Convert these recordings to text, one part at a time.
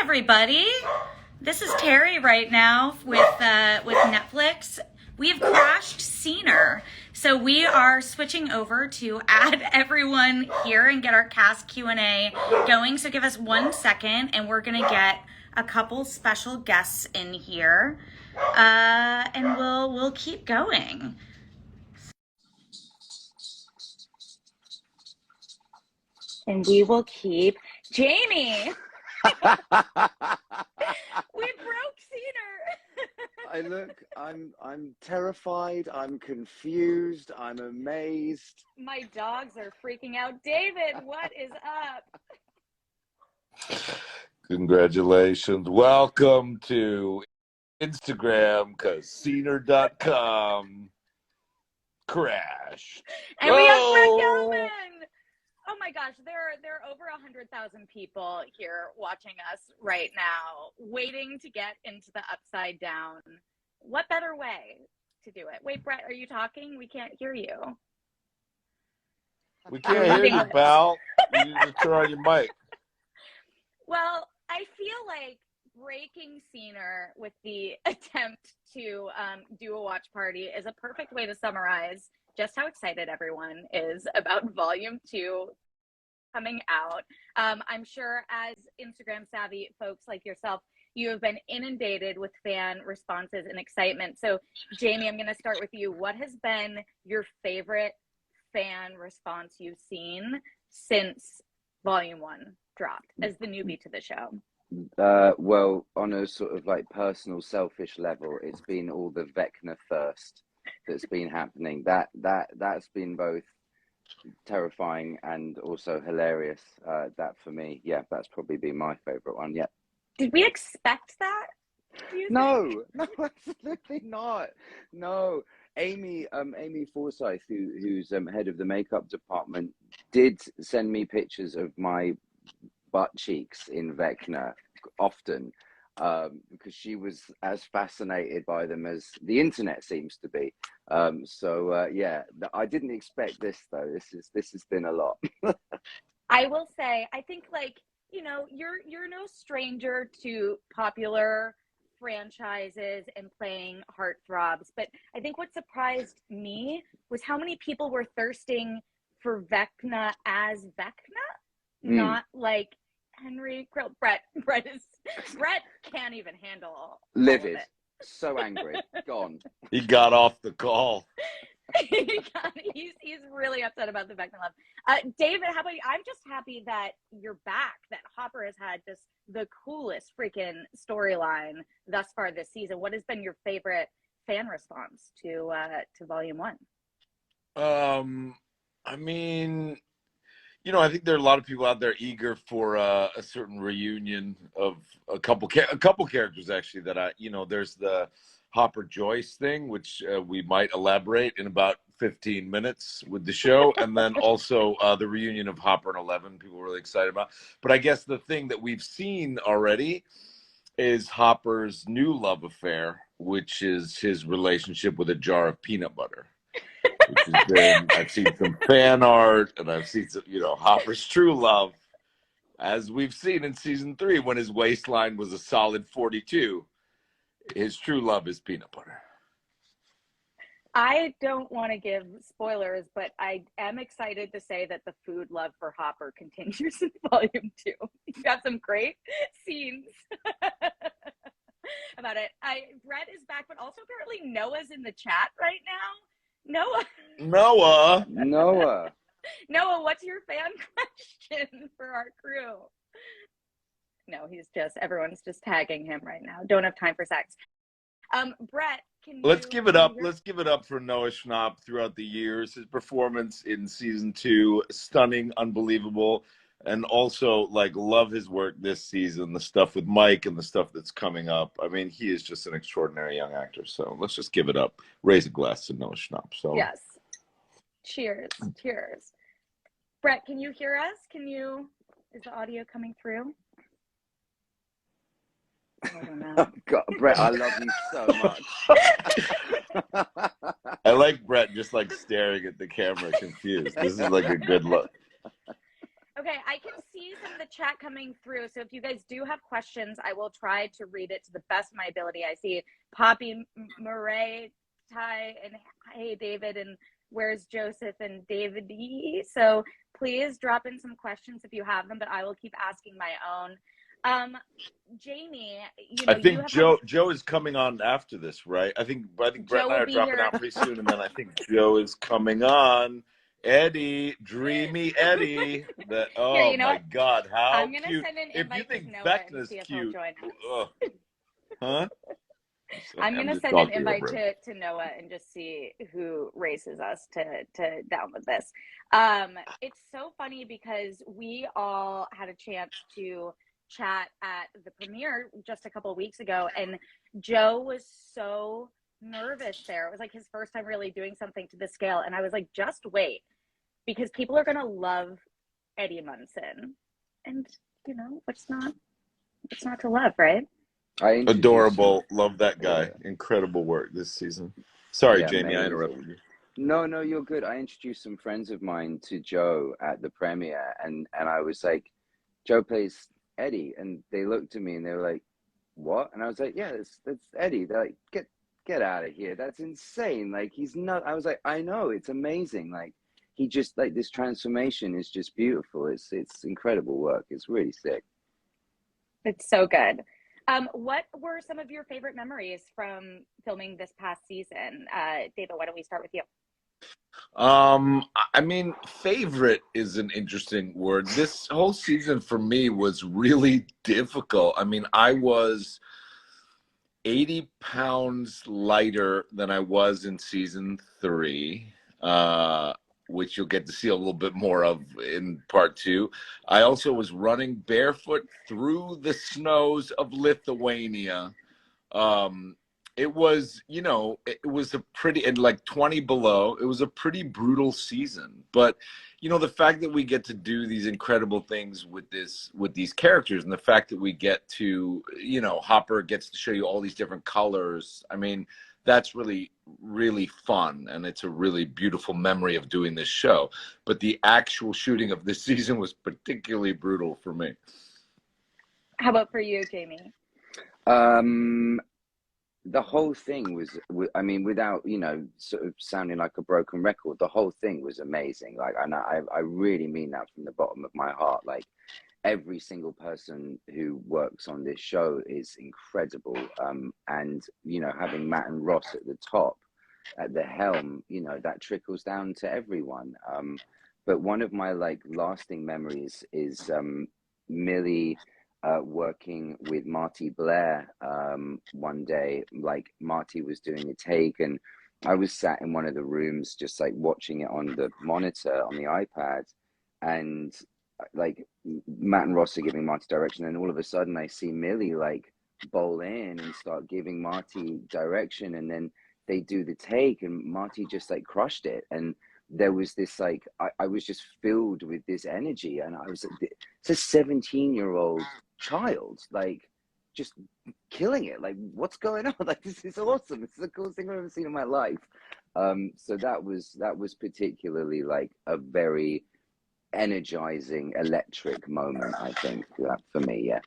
everybody. This is Terry right now with Netflix. We have crashed Scener, so we are switching over to add everyone here and get our cast Q&A going. So give us 1 second, and we're gonna get a couple special guests in here, and we'll keep going. And we will keep Jamie. We broke Cedar. I'm terrified, I'm confused, I'm amazed. My dogs are freaking out. David, what is up? Congratulations. Welcome to Instagram, cause Cedar.com crashed. And we have Brett Gelman. Oh my gosh, there are over 100,000 people here watching us right now, waiting to get into the upside down. What better way to do it? Wait, Brett, are you talking? We can't hear you. We can't hear you, pal. You need to turn on your mic. Well, I feel like breaking Scener with the attempt to do a watch party is a perfect way to summarize just how excited everyone is about Volume 2 coming out. I'm sure as Instagram savvy folks like yourself, you have been inundated with fan responses and excitement. So Jamie, I'm gonna start with you. What has been your favorite fan response you've seen since Volume 1 dropped as the newbie to the show? Well, on a sort of like personal, selfish level, it's been all the Vecna first that's been happening. That's been both terrifying and also hilarious. That for me, yeah, that's probably been my favorite one. Yeah. Did we expect that? No, absolutely not. No, Amy Forsyth, who's head of the makeup department, did send me pictures of my butt cheeks in Vecna often, because she was as fascinated by them as the internet seems to be. Yeah, I didn't expect this though. This has been a lot. I will say, I think, like, you know, you're no stranger to popular franchises and playing heartthrobs, but I think what surprised me was how many people were thirsting for Vecna as Vecna, not like Henry Krill. Brett can't even handle livid, so angry, gone. He got off the call. He's really upset about the Vecna love. David, how about you? I'm just happy that you're back, that Harbour has had just the coolest freaking storyline thus far this season. What has been your favorite fan response to Volume 1? I mean, you know, I think there are a lot of people out there eager for a certain reunion of a couple characters, actually, that there's the Hopper Joyce thing, which we might elaborate in about 15 minutes with the show, and then also the reunion of Hopper and 11, people are really excited about. But I guess the thing that we've seen already is Hopper's new love affair, which is his relationship with a jar of peanut butter. Which has been, I've seen some fan art, and I've seen some, Hopper's true love, as we've seen in season 3, when his waistline was a solid 42. His true love is peanut butter. I don't want to give spoilers, but I am excited to say that the food love for Hopper continues in Volume 2. You got some great scenes about it. Brett is back, but also apparently Noah's in the chat right now. Noah, what's your fan question for our crew? No, everyone's just tagging him right now. Don't have time for sex. Brett, let's give it up for Noah Schnapp throughout the years. His performance in season 2, stunning, unbelievable, and also love his work this season, the stuff with Mike and the stuff that's coming up. I mean, he is just an extraordinary young actor. So let's just give it up. Raise a glass to Noah Schnapp. So yes. Cheers. Brett, can you hear us? Is the audio coming through? I don't know. God, Brett, I love you so much. I like Brett just staring at the camera confused. This is a good look. Okay, I can see some of the chat coming through. So if you guys do have questions, I will try to read it to the best of my ability. I see Poppy, Murray, Ty, and hey, David, and where's Joseph and David E. So please drop in some questions if you have them, but I will keep asking my own. Jamie, I you think have Joe is coming on after this, right? I think Brett Joe and I will are be dropping here. out pretty soon, and then I think Joe is coming on. Eddie, dreamy Eddie. Oh my What? God, how I'm gonna cute! send an If you invite to think Noah and Vecna's see if he'll cute, join us. huh? I'm I'm gonna just send an talking invite over him. to Noah and just see who races us to download this. It's so funny because we all had a chance to chat at the premiere just a couple of weeks ago, and Joe was so nervous there. It was like his first time really doing something to the scale, and I was like, just wait, because people are gonna love Eddie Munson, and what's not to love, right? I introduced some. Adorable, love that guy. Yeah, Incredible work this season. Sorry, yeah, Jamie, I amazing. interrupted you. No, no, you're good. I introduced some friends of mine to Joe at the premiere, and I was like, Joe plays Eddie, and they looked at me and they were like, "What?" And I was like, "Yeah, that's Eddie." They're like, "Get out of here! That's insane! Like he's not." I was like, "I know, it's amazing. Like he just like this transformation is just beautiful. It's incredible work. It's really sick." It's so good. What were some of your favorite memories from filming this past season? David, why don't we start with you? I mean, favorite is an interesting word. This whole season for me was really difficult. I mean, I was 80 pounds lighter than I was in season 3, which you'll get to see a little bit more of in part 2. I also was running barefoot through the snows of Lithuania. It was, it was a pretty, and like 20 below, it was a pretty brutal season. But, the fact that we get to do these incredible things with these characters, and the fact that we get to, Hopper gets to show you all these different colors. I mean, that's really, really fun. And it's a really beautiful memory of doing this show. But the actual shooting of this season was particularly brutal for me. How about for you, Jamie? The whole thing was, I mean, without sort of sounding like a broken record, the whole thing was amazing. Like, and I really mean that from the bottom of my heart. Like, every single person who works on this show is incredible. And having Matt and Ross at the top, at the helm, that trickles down to everyone. But one of my like lasting memories is Millie working with Marty Blair one day. Like, Marty was doing a take, and I was sat in one of the rooms just like watching it on the monitor on the iPad, and like Matt and Ross are giving Marty direction, and all of a sudden I see Millie like bowl in and start giving Marty direction, and then they do the take, and Marty just like crushed it. And there was this like I was just filled with this energy, and I was like, it's a 17-year-old child, like, just killing it. Like, what's going on? Like, this is awesome. This is the coolest thing I've ever seen in my life. So that was particularly like a very energizing, electric moment, I think, for me. Yeah.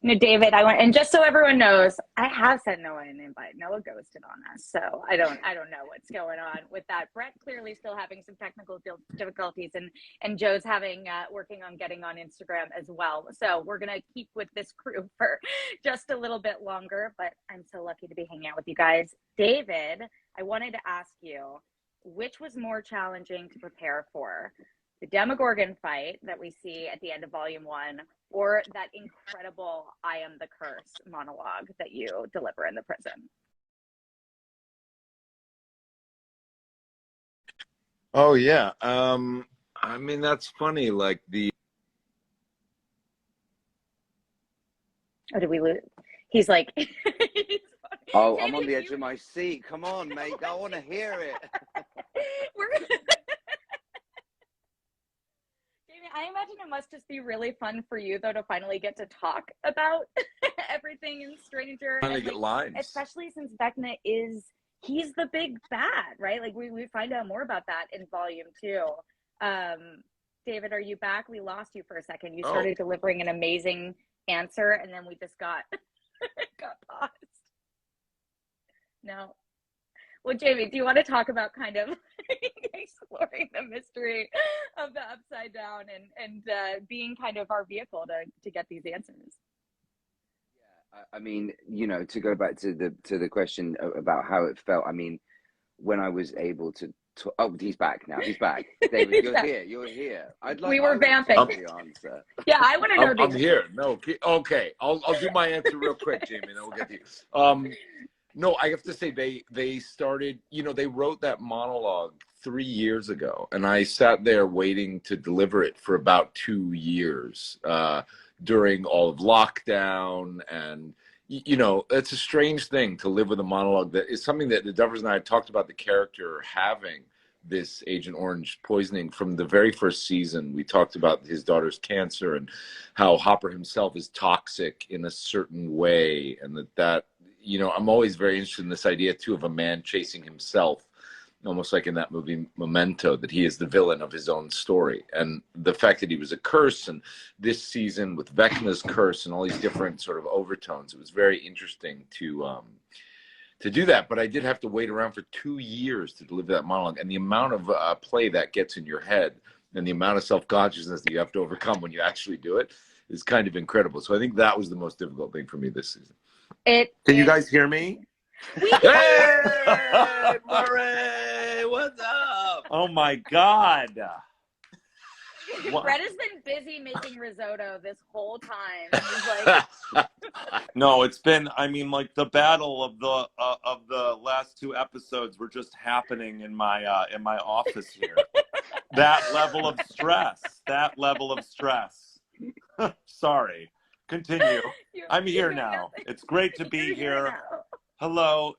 David, and just so everyone knows, I have sent Noah an invite. Noah ghosted on us, so I don't know what's going on with that. Brett clearly still having some technical difficulties, and Joe's working on getting on Instagram as well. So we're gonna keep with this crew for just a little bit longer, but I'm so lucky to be hanging out with you guys. David, I wanted to ask you, which was more challenging to prepare for? The Demogorgon fight that we see at the end of Volume 1, or that incredible "I am the curse" monologue that you deliver in the prison? Oh yeah. I mean, that's funny. Like Oh, did we lose? He's like, Oh, I'm on Jamie, the edge of my seat. Come on, mate. I want to hear it. Jamie, I imagine it must just be really fun for you, though, to finally get to talk about everything in Stranger, finally and get like, lines. especially since Vecna he's the big bad, right? Like we find out more about that in Volume 2. David, are you back? We lost you for a second. You Oh. started delivering an amazing answer, and then we just got got paused. No. Well, Jamie, do you want to talk about kind of exploring the mystery of the Upside Down and being kind of our vehicle to get these answers? Yeah, I mean, you know, to go back to the question about how it felt. I mean, when I was able to. Oh, he's back now. He's back. David, you're here. You're here. We were vamping. The answer. Yeah, I want to know. I'm here. No, okay. I'll do my answer real quick, Jamie, and then we'll get to you. No, I have to say they started. You know, they wrote that monologue 3 years ago, and I sat there waiting to deliver it for about 2 years during all of lockdown. And you know, it's a strange thing to live with a monologue that is something that the Duffers and I had talked about, the character having this Agent Orange poisoning from the very first season. We talked about his daughter's cancer and how Hopper himself is toxic in a certain way, and that you know, I'm always very interested in this idea too of a man chasing himself, almost like in that movie Memento, that he is the villain of his own story. And the fact that he was a curse, and this season with Vecna's curse and all these different sort of overtones, it was very interesting to do that. But I did have to wait around for 2 years to deliver that monologue, and the amount of play that gets in your head and the amount of self-consciousness that you have to overcome when you actually do it is kind of incredible. So I think that was the most difficult thing for me this season. Can you guys hear me? Hey, Murray, what's up? Oh my God. Brett has been busy making risotto this whole time. He's like, No, it's been, I mean, like the battle of the last 2 episodes were just happening in my office here. That level of stress. Sorry. Continue. I'm here now. It's great to be here. Hello.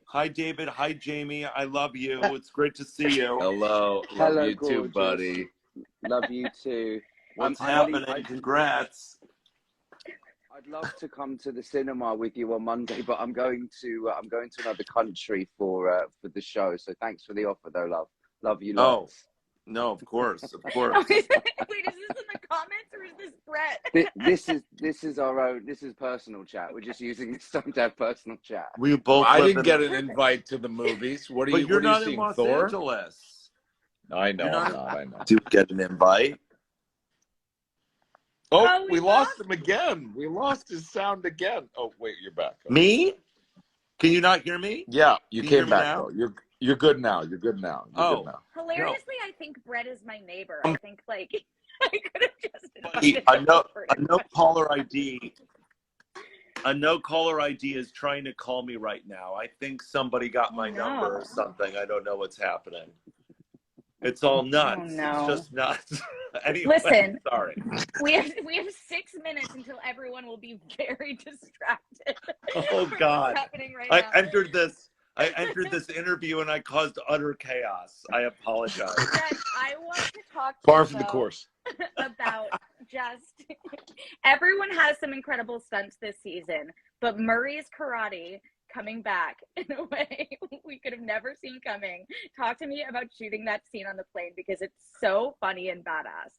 Hi, David. Hi, Jamie. I love you. It's great to see you. Hello. Hello, Love you gorgeous. too, buddy. Love you too. What's happening? Congrats. I'd love to come to the cinema with you on Monday, but I'm going to another country for the show. So thanks for the offer, though, love. Love you, lots. No, of course. Wait, is this in the comments or is this Brett? This is our own. This is personal chat. We're just using this time to have personal chat. We both. I didn't get an invite to the movies. What are you? You're what are you not seeing, in Los Thor? Angeles. I know. I'm not. I know. Do get an invite? Oh, we lost him again. We lost his sound again. Oh, wait, you're back. Okay. Me? Can you not hear me? Yeah, you came back now? though. You're good now. You're good now. Good now. Hilariously, I think Brett is my neighbor. I think like I could have just. A no caller ID. A no caller ID is trying to call me right now. I think somebody got my number or something. I don't know what's happening. It's all nuts. Oh, no. It's just nuts. Anyway, Listen, sorry. We have 6 minutes until everyone will be very distracted. Oh God! What's happening right I now. entered this interview and I caused utter chaos. I apologize. Brett, I want to talk to Par you for the course. about just everyone has some incredible stunts this season, but Murray's karate coming back in a way we could have never seen coming. Talk to me about shooting that scene on the plane because it's so funny and badass.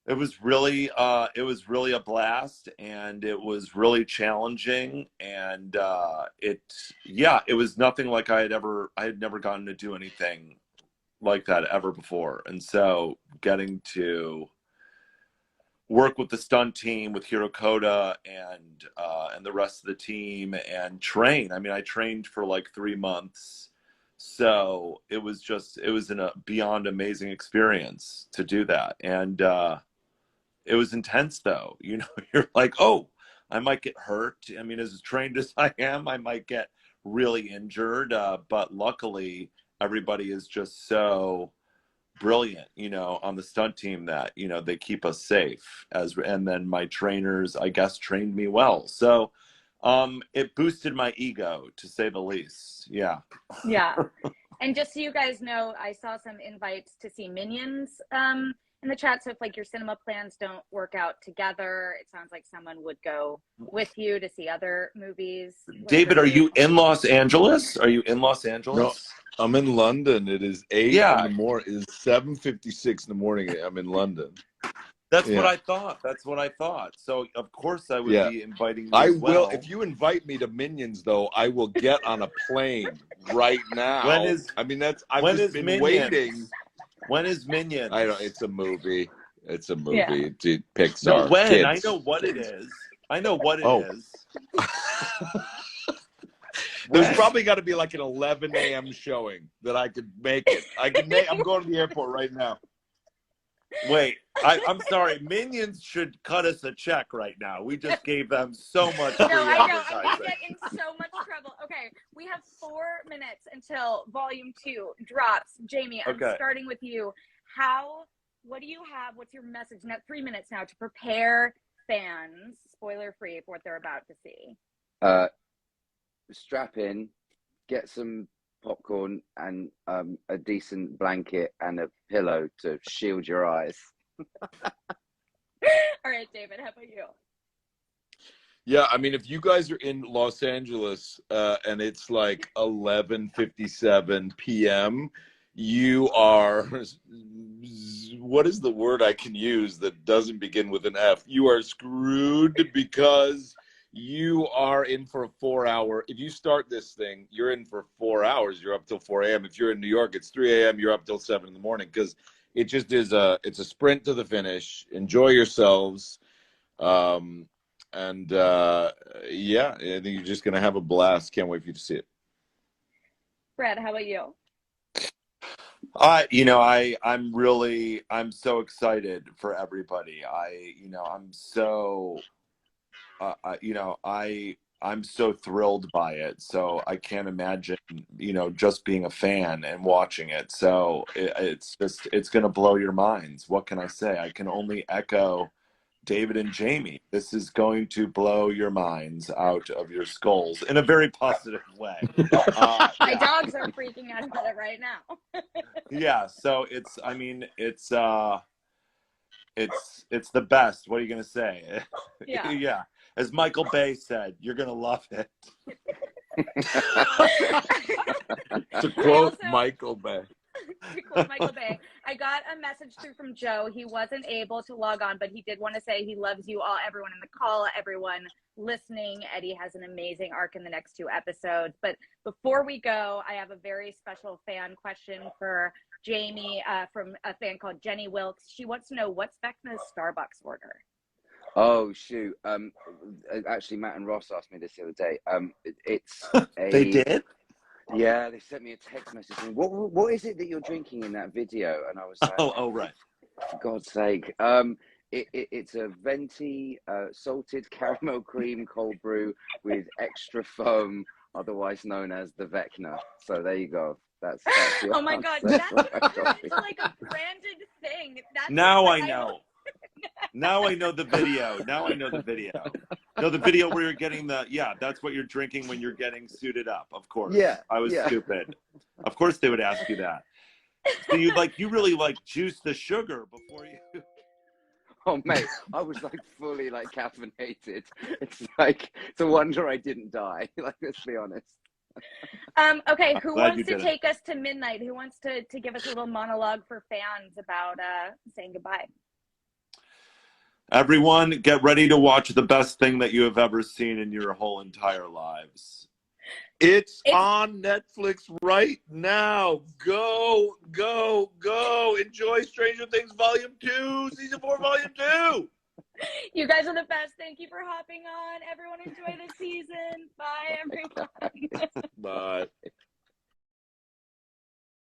It was really a blast, and it was really challenging, and it was nothing like I had never gotten to do anything like that ever before. And so getting to work with the stunt team, with Hirokota and the rest of the team, and train. I mean, I trained for like 3 months. So it was a beyond amazing experience to do that. And it was intense though. You know, you're like, oh, I might get hurt. I mean, as trained as I am, I might get really injured. But luckily everybody is just so brilliant, you know, on the stunt team that, you know, they keep us safe and then my trainers, I guess, trained me well. So it boosted my ego, to say the least. Yeah. Yeah. And just so you guys know, I saw some invites to see Minions in the chat. So if like your cinema plans don't work out together, it sounds like someone would go with you to see other movies. David, are you in Los Angeles? Are you in Los No, Angeles? I'm in London. It is 8 in Yeah, the morning. It is 7:56 in the morning. I'm in London. that's what Yeah. I thought. That's what I thought. So of course I would Yeah. be inviting you I as will. well. If you invite me to Minions, though, I will get on a plane right now. When is I mean, I've when just is been Minions? waiting. When is Minions? I don't. It's a movie. It's a movie. Yeah. It's Pixar. No, when? I Kids. know what it is. I know what it Oh. is. There's When? probably got to be like an 11 a.m. showing that I could make it. I'm going to the airport right now. Wait, I'm sorry. Minions should cut us a check right now. We just gave them so much free No, I know. I'm advertising. gonna get in so much trouble. Okay, we have 4 minutes until Volume 2 drops. Jamie, I'm Okay. starting with you. What do you have? What's your message? Now 3 minutes now to prepare fans, spoiler free, for what they're about to see. Strap in, get some popcorn and a decent blanket and a pillow to shield your eyes. All right, David, how about you? Yeah, I mean, if you guys are in Los Angeles and it's like 11:57 p.m., you are, what is the word I can use that doesn't begin with an F? You are screwed because you are in for a 4-hour. If you start this thing, you're in for 4 hours. You're up till 4 a.m. If you're in New York, it's 3 a.m. You're up till 7 in the morning because it just is it's a sprint to the finish. Enjoy yourselves. And yeah, I think you're just gonna have a blast. Can't wait for you to see it. Brad, how about you? I'm so excited for everybody. I'm so thrilled by it. So I can't imagine, just being a fan and watching it. So it's going to blow your minds. What can I say? I can only echo David and Jamie. This is going to blow your minds out of your skulls in a very positive way. My dogs are freaking out about it right now. Yeah. So it's the best. What are you going to say? Yeah. Yeah. As Michael Bay said, you're going to love it. To quote also- Michael Bay. To quote Michael Bay, I got a message through from Joe. He wasn't able to log on, but he did want to say he loves you all, everyone in the call, everyone listening. Eddie has an amazing arc in the next 2 episodes. But before we go, I have a very special fan question for Jamie from a fan called Jenny Wilkes. She wants to know, what's Vecna's Starbucks order? Oh shoot! Actually, Matt and Ross asked me this the other day. It's They did? Yeah, they sent me a text message saying, "What is it that you're drinking in that video?" And I was like, Oh, right. For God's sake! It's a venti salted caramel cream cold brew with extra foam, otherwise known as the Vecna. So there you go. That's the Oh my God, answer. that's turned into like a branded thing. Now I know. Now I know the video. No, the video where you're getting that's what you're drinking when you're getting suited up. Of course. Yeah. I was yeah. stupid. Of course they would ask you that. So you really juice the sugar before you. Oh mate, I was fully caffeinated. It's a wonder I didn't die. Let's be honest. Okay, who glad you wants to did it. take us to midnight? Who wants to give us a little monologue for fans about saying goodbye? Everyone, get ready to watch the best thing that you have ever seen in your whole entire lives. It's on Netflix right now. Go, go, go. Enjoy Stranger Things Volume 2, Season 4, Volume 2. You guys are the best. Thank you for hopping on. Everyone enjoy this season. Bye.